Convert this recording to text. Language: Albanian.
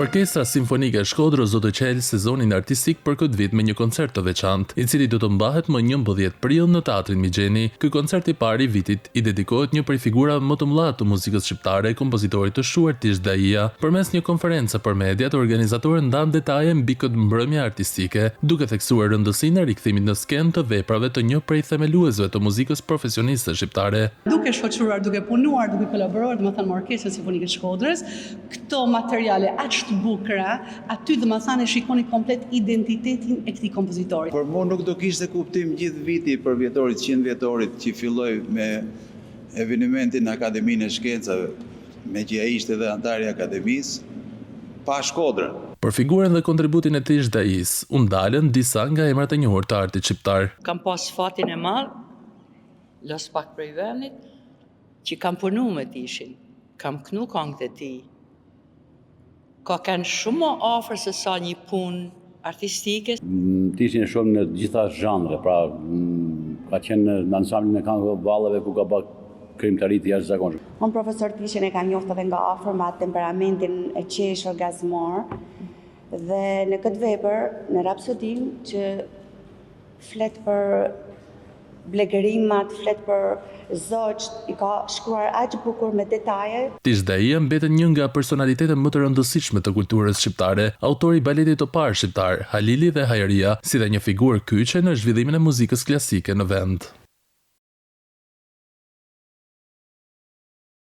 Orkestra Simfonike e Shkodrës do të qelë sezonin artistik për këtë vit me një koncert të veçantë, i cili do të mbahet më 11 prill në Teatrin Migjeni. Ky koncert i parë i vitit i dedikohet një prej figurave më të mëdha të muzikës shqiptare, kompozitorit të shuar Tish Daia. Përmes një konferencë për mediat, organizatorët ndan detaje mbi këtë mbrëmje artistike, duke theksuar rëndësinë e rikthimit në skenë të veprave të një prej themeluesve të muzikës profesioniste shqiptare. Duke shoqëruar, duke punuar, duke kolaboruar, domethënë me Orkestrën Simfonike të Shkodrës, këto materiale aq të bukura, aty domethënë shikoni komplet identitetin e këtij kompozitori. Por mua nuk do kishte kuptim gjithë viti për vjetorit, 100 vjetorit që filloi me evenimentin në Akademinë e Shkencave, me që ai ishte edhe antar i Akademisë, pa Shkodrën. Për figurën dhe kontributin e Tish Dais, u ndalën disa nga emrat e njohur të artit shqiptar. Kam pas fatin e madh, los pak prej vendit, që kam punu me Tishin, kam kënu këngët e tij. Ka kanë shumë më afër se sa një punë artistike. Tishin e shumë në gjitha zhanre, pra ka qenë në ansamblin e këngëve vallëve ku ka bërë krijimtari të jashtëzakonshme. Unë profesor Tishin e kam njohur edhe nga afër me temperamentin e qesh orgazmor dhe në këtë vepër, në Rapsodin, që flet për blegërimat, flet për zogjt, i ka shkruar aq bukur me detaje. Tish Daia mbeten një nga personalitetet më të rëndësishme të kulturës shqiptare, autori i baletit të parë shqiptar, Halili dhe Hajaria, si dhe një figurë kyçe në zhvillimin e muzikës klasike në vend.